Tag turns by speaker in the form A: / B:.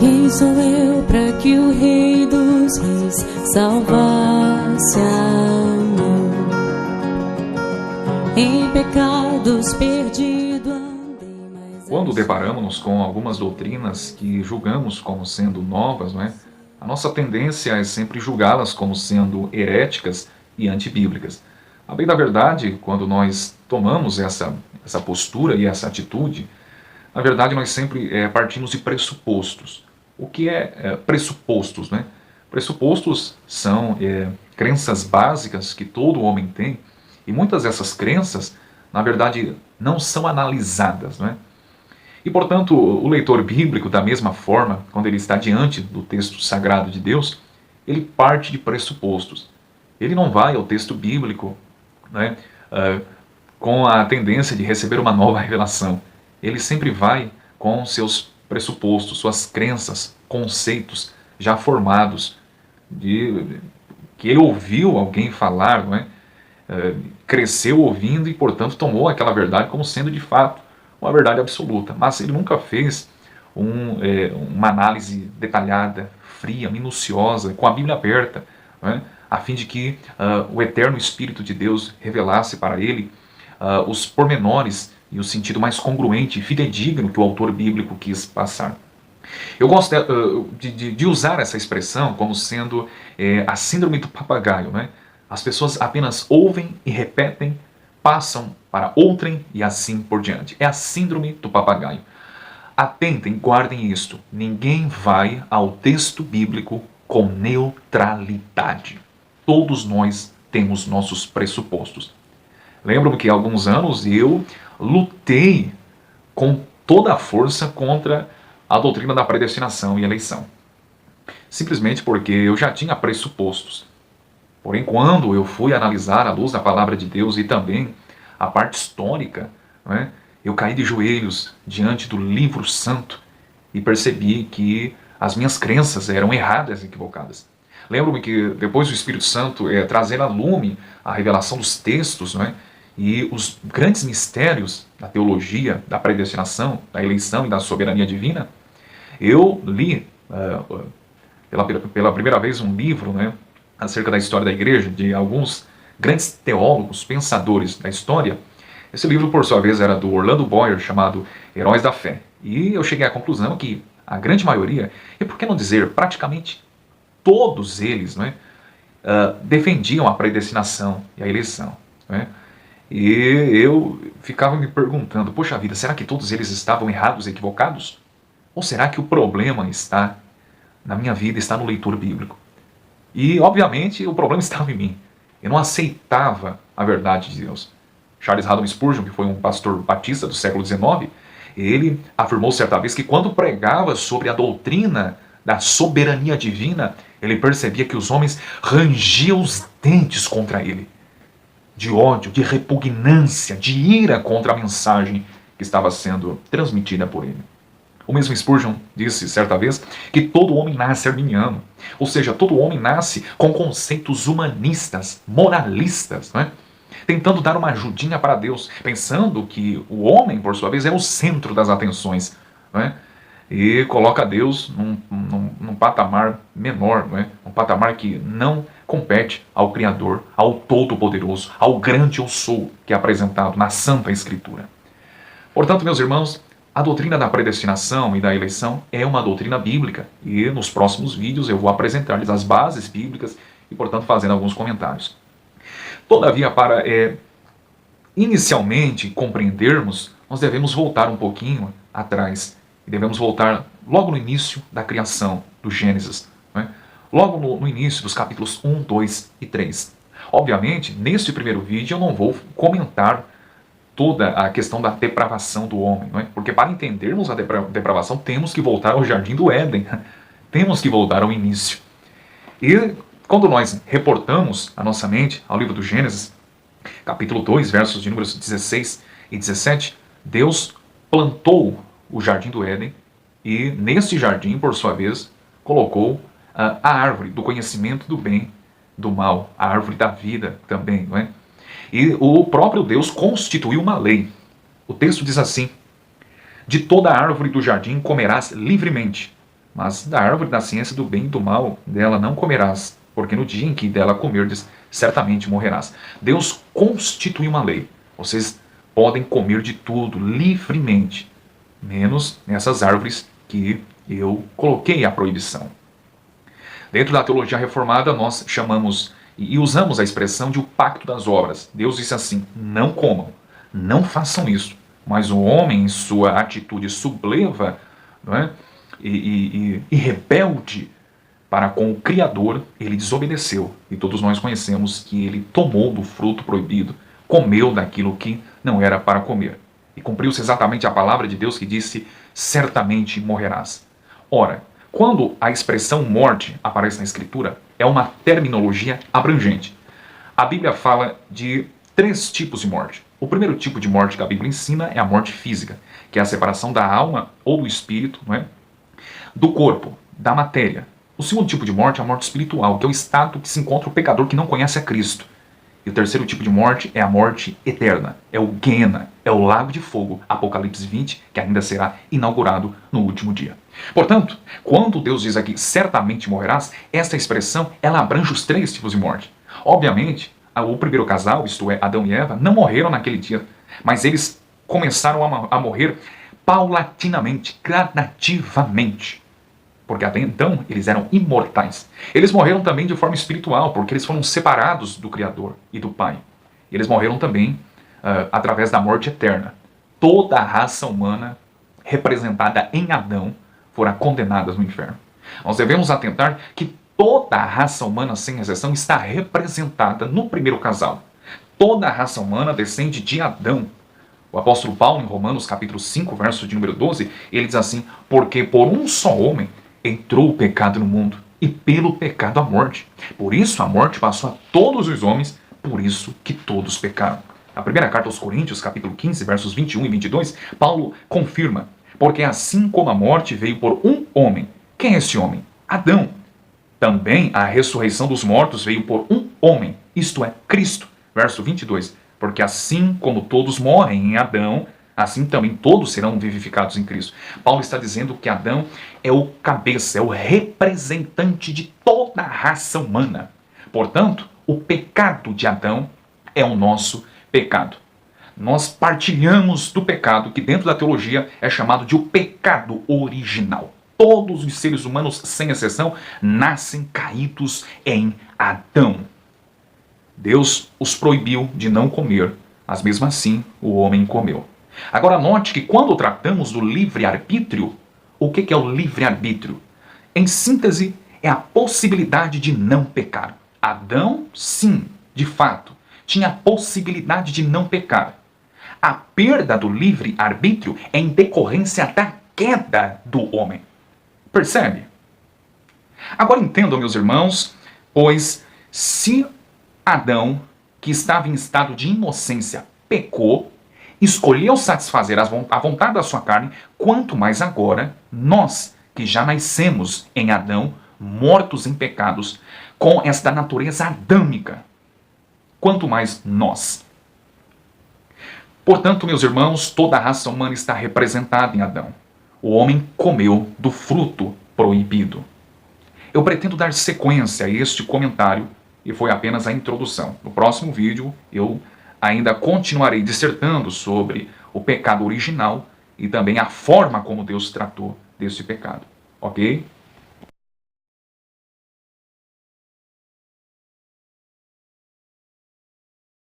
A: Quem sou eu para que o Rei dos Reis salvasse a mim? Em pecados perdido andei, mas
B: Quando deparamos-nos com algumas doutrinas que julgamos como sendo novas, não é? A nossa tendência é sempre julgá-las como sendo heréticas e antibíblicas. A bem da verdade, quando nós tomamos essa postura e essa atitude, na verdade nós sempre partimos de pressupostos. O que é pressupostos, né? Pressupostos são crenças básicas que todo homem tem, e muitas dessas crenças, na verdade, não são analisadas, né? E, portanto, o leitor bíblico, da mesma forma, quando ele está diante do texto sagrado de Deus, ele parte de pressupostos. Ele não vai ao texto bíblico, né, com a tendência de receber uma nova revelação. Ele sempre vai com seus pressupostos, suas crenças, conceitos já formados, que ele ouviu alguém falar, não é? Cresceu ouvindo e, portanto, tomou aquela verdade como sendo de fato uma verdade absoluta. Mas ele nunca fez uma análise detalhada, fria, minuciosa, com a Bíblia aberta, não é? A fim de que o eterno Espírito de Deus revelasse para ele os pormenores e o sentido mais congruente e fidedigno que o autor bíblico quis passar. Eu gosto de usar essa expressão como sendo a síndrome do papagaio, né? As pessoas apenas ouvem e repetem, passam para outrem e assim por diante. É a síndrome do papagaio. Atentem, guardem isto. Ninguém vai ao texto bíblico com neutralidade. Todos nós temos nossos pressupostos. Lembro-me que há alguns anos eu lutei com toda a força contra a doutrina da predestinação e eleição. Simplesmente porque eu já tinha pressupostos. Porém, quando eu fui analisar à luz da palavra de Deus e também a parte histórica, né, eu caí de joelhos diante do livro santo e percebi que as minhas crenças eram erradas e equivocadas. Lembro-me que depois o Espírito Santo trazer à lume a revelação dos textos, né, e os grandes mistérios da teologia, da predestinação, da eleição e da soberania divina, eu li pela primeira vez um livro, né, acerca da história da igreja, de alguns grandes teólogos, pensadores da história. Esse livro, por sua vez, era do Orlando Boyer, chamado Heróis da Fé. E eu cheguei à conclusão que a grande maioria, e por que não dizer praticamente todos eles, né, defendiam a predestinação e a eleição. Né? E eu ficava me perguntando, poxa vida, será que todos eles estavam errados, equivocados? Ou será que o problema está na minha vida, está no leitor bíblico? E, obviamente, o problema estava em mim. Eu não aceitava a verdade de Deus. Charles Haddon Spurgeon, que foi um pastor batista do século XIX, ele afirmou certa vez que quando pregava sobre a doutrina da soberania divina, ele percebia que os homens rangiam os dentes contra ele, de ódio, de repugnância, de ira contra a mensagem que estava sendo transmitida por ele. O mesmo Spurgeon disse certa vez que todo homem nasce arminiano, ou seja, todo homem nasce com conceitos humanistas, moralistas, né? Tentando dar uma ajudinha para Deus, pensando que o homem, por sua vez, é o centro das atenções, né? E coloca Deus num patamar menor, né? Um patamar que não compete ao Criador, ao Todo-Poderoso, ao grande eu sou que é apresentado na Santa Escritura. Portanto, meus irmãos, a doutrina da predestinação e da eleição é uma doutrina bíblica e nos próximos vídeos eu vou apresentar-lhes as bases bíblicas e, portanto, fazendo alguns comentários. Todavia, para inicialmente compreendermos, nós devemos voltar um pouquinho atrás e devemos voltar logo no início da criação, do Gênesis, né? Logo no início dos capítulos 1, 2 e 3. Obviamente, neste primeiro vídeo eu não vou comentar toda a questão da depravação do homem, não é? Porque para entendermos a depravação temos que voltar ao Jardim do Éden, temos que voltar ao início. E quando nós reportamos a nossa mente ao livro do Gênesis, capítulo 2, versos de números 16 e 17, Deus plantou o Jardim do Éden e neste jardim, por sua vez, colocou a árvore do conhecimento do bem, do mal, a árvore da vida também, não é? E o próprio Deus constituiu uma lei. O texto diz assim: de toda árvore do jardim comerás livremente, Mas da árvore da ciência do bem e do mal, dela não comerás, porque no dia em que dela comerdes, certamente morrerás. Deus constituiu uma lei. Vocês podem comer de tudo livremente, menos nessas árvores que eu coloquei a proibição. Dentro da teologia reformada, nós chamamos e usamos a expressão de o pacto das obras. Deus disse assim: não comam, não façam isso. Mas o homem, em sua atitude subleva, não é? e rebelde para com o Criador, ele desobedeceu. E todos nós conhecemos que ele tomou do fruto proibido, comeu daquilo que não era para comer. E cumpriu-se exatamente a palavra de Deus que disse: certamente morrerás. Ora, quando a expressão morte aparece na Escritura, é uma terminologia abrangente. A Bíblia fala de 3 tipos de morte. O primeiro tipo de morte que a Bíblia ensina é a morte física, que é a separação da alma ou do espírito, não é? Do corpo, da matéria. O segundo tipo de morte é a morte espiritual, que é o estado que se encontra o pecador que não conhece a Cristo. E o terceiro tipo de morte é a morte eterna, é o Guiena, é o lago de fogo, Apocalipse 20, que ainda será inaugurado no último dia. Portanto, quando Deus diz aqui, certamente morrerás, esta expressão, ela abrange os 3 tipos de morte. Obviamente, o primeiro casal, isto é, Adão e Eva, não morreram naquele dia, mas eles começaram a morrer paulatinamente, gradativamente. Porque até então eles eram imortais. Eles morreram também de forma espiritual, porque eles foram separados do Criador e do Pai. Eles morreram também através da morte eterna. Toda a raça humana representada em Adão fora condenada no inferno. Nós devemos atentar que toda a raça humana, sem exceção, está representada no primeiro casal. Toda a raça humana descende de Adão. O apóstolo Paulo, em Romanos capítulo 5, verso de número 12, ele diz assim: porque por um só homem entrou o pecado no mundo, e pelo pecado a morte. Por isso a morte passou a todos os homens, por isso que todos pecaram. Na primeira carta aos Coríntios, capítulo 15, versos 21 e 22, Paulo confirma: porque assim como a morte veio por um homem. Quem é esse homem? Adão. Também a ressurreição dos mortos veio por um homem, isto é, Cristo. Verso 22, porque assim como todos morrem em Adão, assim também todos serão vivificados em Cristo. Paulo está dizendo que Adão é o cabeça, é o representante de toda a raça humana. Portanto, o pecado de Adão é o nosso pecado. Nós partilhamos do pecado que dentro da teologia é chamado de o pecado original. Todos os seres humanos, sem exceção, nascem caídos em Adão. Deus os proibiu de não comer, mas mesmo assim o homem comeu. Agora note que quando tratamos do livre-arbítrio, o que é o livre-arbítrio? Em síntese, é a possibilidade de não pecar. Adão, sim, de fato, tinha a possibilidade de não pecar. A perda do livre-arbítrio é em decorrência da queda do homem. Percebe? Agora entendam, meus irmãos, pois se Adão, que estava em estado de inocência, pecou, escolheu satisfazer a vontade da sua carne, quanto mais agora, nós, que já nascemos em Adão, mortos em pecados, com esta natureza adâmica, quanto mais nós. Portanto, meus irmãos, toda a raça humana está representada em Adão. O homem comeu do fruto proibido. Eu pretendo dar sequência a este comentário e foi apenas a introdução. No próximo vídeo, eu ainda continuarei dissertando sobre o pecado original e também a forma como Deus tratou desse pecado. Ok?